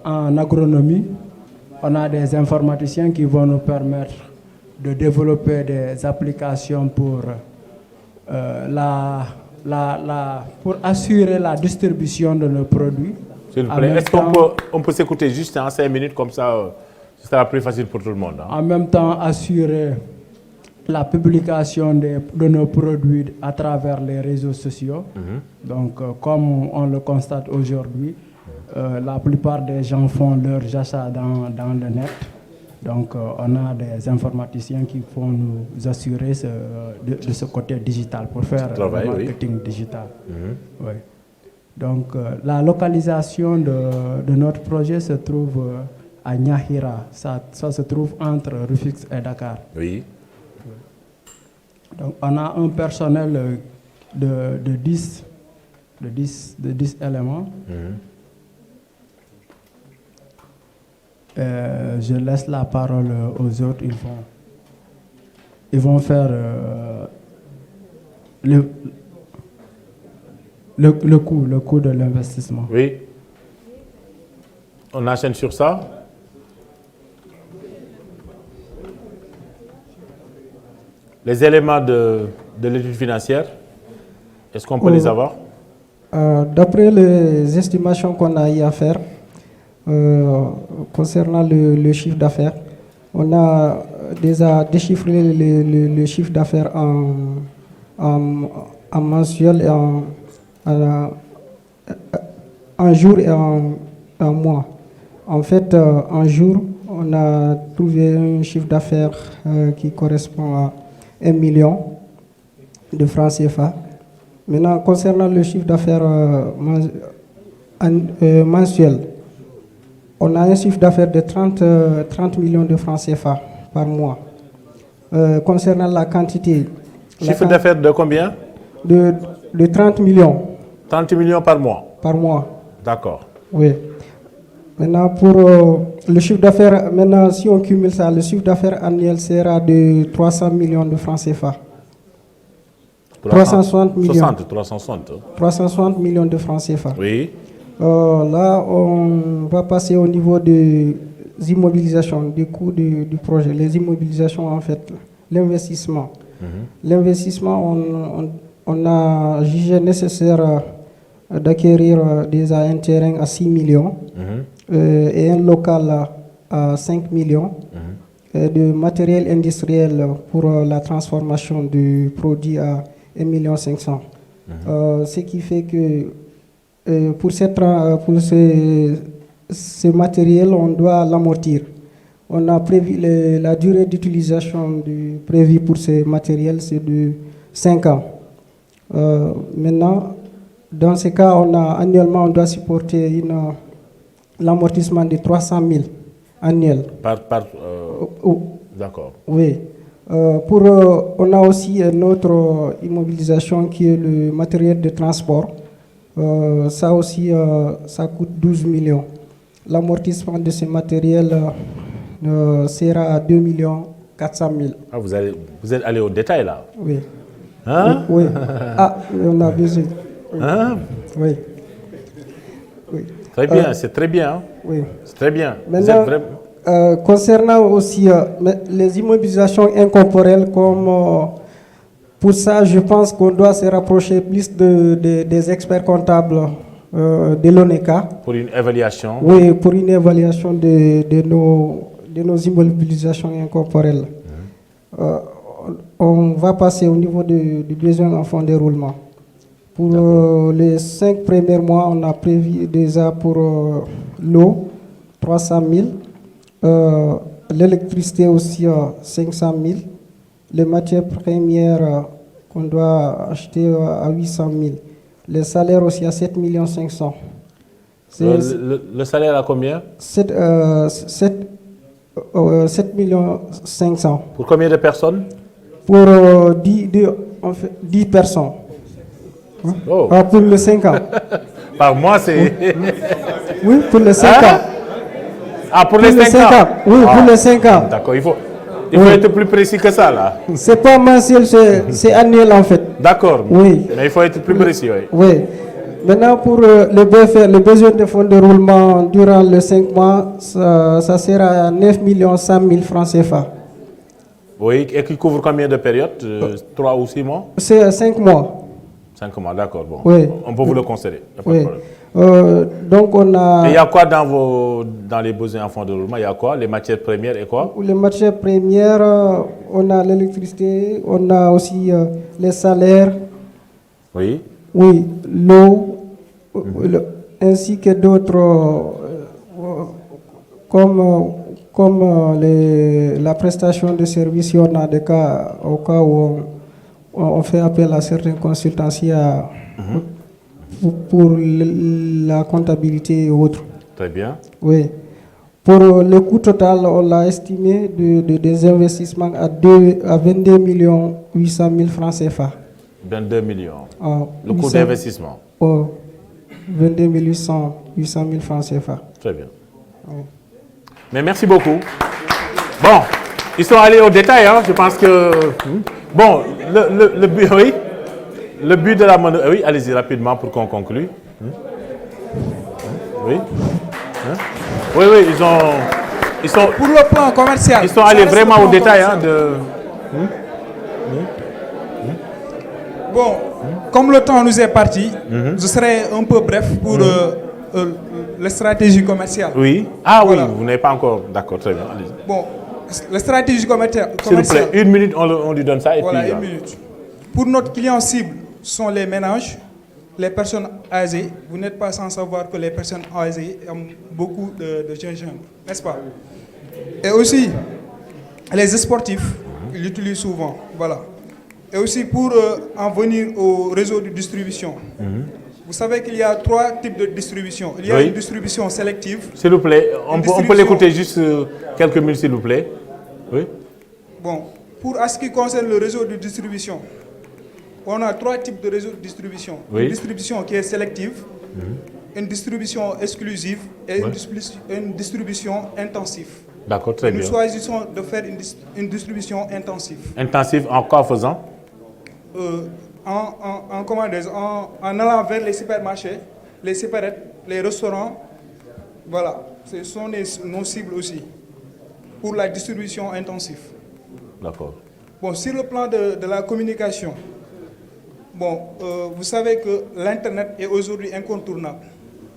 En agronomie, on a des informaticiens qui vont nous permettre de développer des applications pour pour assurer la distribution de nos produits. S'il vous plaît, est-ce qu'on peut s'écouter juste en 5 minutes, comme ça, ce sera plus facile pour tout le monde. Hein? En même temps, assurer la publication de nos produits à travers les réseaux sociaux. Donc, comme on le constate aujourd'hui, la plupart des gens font leurs achats dans le net. Donc, on a des informaticiens qui vont nous assurer de ce côté digital pour faire le marketing digital. Oui. Donc, la localisation de notre projet se trouve à Nyahira. Ça se trouve entre Rufisque et Dakar. Oui. Donc, on a un personnel de 10 éléments. Je laisse la parole aux autres. Ils vont faire le coût de l'investissement. Oui. On enchaîne sur ça. Les éléments de l'étude financière, est-ce qu'on peut les avoir? D'après les estimations qu'on a eu à faire, concernant le chiffre d'affaires. On a déjà déchiffré le chiffre d'affaires en mensuel et en jour et en mois. En fait, en jour, on a trouvé un chiffre d'affaires qui correspond à 1 million de francs CFA. Maintenant, concernant le chiffre d'affaires mensuel, on a un chiffre d'affaires de 30 millions de francs CFA par mois. Concernant la quantité... Chiffre d'affaires de combien? De 30 millions. 30 millions par mois? Par mois. D'accord. Oui. Maintenant, pour le chiffre d'affaires, maintenant, si on cumule ça, le chiffre d'affaires annuel sera de 300 millions de francs CFA. 360 millions. 360 millions de francs CFA. Oui. Là, on va passer au niveau des immobilisations, du coût du projet. Les immobilisations, en fait, l'investissement. L'investissement, on a jugé nécessaire d'acquérir déjà un terrain à 6 millions et un local à 5 millions de matériel industriel pour la transformation du produit à 1,5 million. Ce qui fait que pour ce matériel, on doit l'amortir. On a prévu la durée d'utilisation prévue pour ce matériel, c'est de 5 ans. Maintenant, dans ce cas, annuellement, on doit supporter l'amortissement de 300 000 annuel. D'accord. Oui. On a aussi une autre immobilisation qui est le matériel de transport. Ça aussi, ça coûte 12 millions. L'amortissement de ce matériel sera à 2 400 000. Ah, vous êtes allé au détail là? Oui. Hein? Oui. Ah, on a besoin. Oui. Hein? Oui. Oui. Très bien, c'est très bien. Hein? Oui. C'est très bien. Maintenant, concernant aussi les immobilisations incorporelles, pour ça, je pense qu'on doit se rapprocher plus des experts comptables de l'ONECA. Pour une évaluation? Oui, pour une évaluation de nos immobilisations incorporelles. On va passer au niveau du besoin en fonds de roulement. Pour les 5 premiers mois, on a prévu déjà pour l'eau 300 000, l'électricité aussi 500 000, les matières premières qu'on doit acheter à 800 000, les salaires aussi à 7 500 000. Le salaire à combien? 7 500 000. Pour combien de personnes? Pour 10 personnes. Oh. Pour les 5 ans. Par mois, c'est... Oui, pour les 5 ans. Ah, pour les 5 ans? Oui, pour les 5 ans. D'accord, il faut être plus précis que ça, là. C'est pas mensuel, c'est annuel, en fait. D'accord. Oui. Mais il faut être plus précis, oui. Oui. Maintenant, pour le besoin de fonds de roulement durant les 5 mois, ça sera à 9 100 000 francs CFA. Oui, et qui couvre combien de périodes? 3 ou 6 mois? C'est 5 mois. 5 mois, d'accord. Bon. Oui. On peut vous le concéder. Oui. Donc on a... Et il y a quoi dans les besoins en fonds de roulement? Il y a quoi? Les matières premières et quoi? Les matières premières, on a l'électricité, on a aussi les salaires. Oui. Oui, l'eau, ainsi que d'autres, comme la prestation de services, on a des cas, au cas où on fait appel à certains consultanciers pour la comptabilité et autres. Très bien. Oui. Pour le coût total, on l'a estimé des investissements à 22 800 000 francs CFA. 22 millions. Le coût d'investissement. 22 800 000 francs CFA. Très bien. Oui. Mais merci beaucoup. Bon, ils sont allés au détail, hein. Je pense que... Bon, le but, oui. Le but de la monnaie... Oui, allez-y rapidement pour qu'on conclue. Oui. Oui, ils sont... Pour le plan commercial. Ils sont allés vraiment au détail, hein, Bon, comme le temps nous est parti, je serai un peu bref pour la stratégie commerciale. Oui. Ah Voilà. oui, vous n'avez pas encore. D'accord, très bien. Allez-y. Bon, la stratégie commerciale. S'il vous plaît, une minute, on lui donne ça et Voilà, puis. une minute. Pour notre client cible, sont les ménages, les personnes âgées. Vous n'êtes pas sans savoir que les personnes âgées ont beaucoup de gingembre, n'est-ce pas? Et aussi, les sportifs, ils l'utilisent souvent. Voilà. Et aussi pour en venir au réseau de distribution. Vous savez qu'il y a 3 types de distribution. Il y a Oui. une distribution sélective. S'il vous plaît, on peut distribution- l'écouter juste quelques minutes, s'il vous plaît. Oui. Bon, pour ce qui concerne le réseau de distribution, on a 3 types de réseaux de distribution. Oui. Une distribution qui est sélective, une distribution exclusive et Ouais. une distribution intensive. D'accord, très Nous bien. choisissons de faire une distribution intensive. Intensive en quoi faisant? En allant vers les supermarchés, les supérettes, les restaurants, voilà, ce sont nos cibles aussi pour la distribution intensive. D'accord. Bon, sur le plan de la communication, bon, vous savez que l'Internet est aujourd'hui incontournable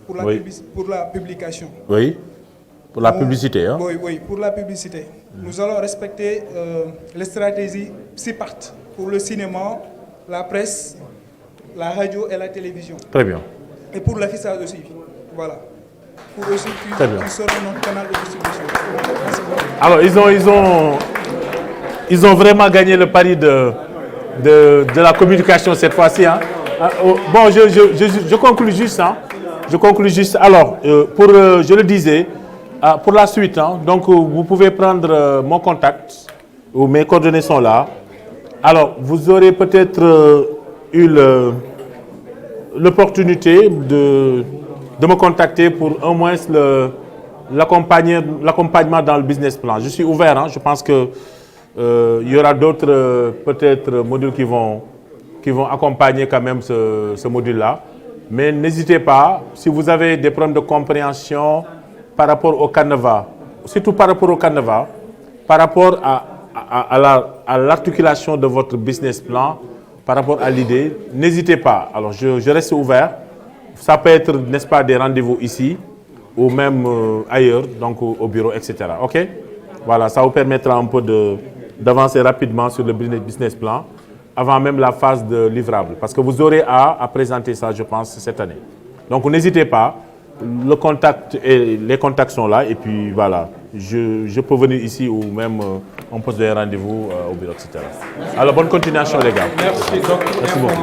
pour la, Oui. pour la publication. Oui. Pour la publicité, hein? Oui, oui, pour la publicité. Nous allons respecter les stratégies SIPART pour le cinéma, la presse, la radio et la télévision. Très bien. Et pour l'affichage aussi. Voilà. Pour aussi Très bien. qui seront notre canal de distribution. Merci beaucoup. Alors, ils ont vraiment gagné le pari de la communication cette fois-ci. Hein. Bon, je conclue juste. Hein. Je conclue juste. Alors, je le disais, pour la suite, hein, donc vous pouvez prendre mon contact, ou mes coordonnées sont là. Alors, vous aurez peut-être eu l'opportunité de me contacter pour au moins l'accompagnement dans le business plan. Je suis ouvert, hein, je pense que il y aura d'autres peut-être modules qui vont accompagner quand même ce module-là. Mais n'hésitez pas, si vous avez des problèmes de compréhension par rapport au Canevas, surtout par rapport au Canevas, par rapport à l'articulation de votre business plan, par rapport à l'idée, n'hésitez pas. Alors je reste ouvert. Ça peut être, n'est-ce pas, des rendez-vous ici ou même ailleurs, donc au bureau, etc. OK? Voilà, ça vous permettra un peu d'avancer rapidement sur le business plan avant même la phase de livrable. Parce que vous aurez à présenter ça, je pense, cette année. Donc n'hésitez pas. Le contact et les contacts sont là. Et puis voilà, je peux venir ici ou même on pose des rendez-vous au bureau, etc. Alors bonne continuation, les gars. Merci. Merci beaucoup.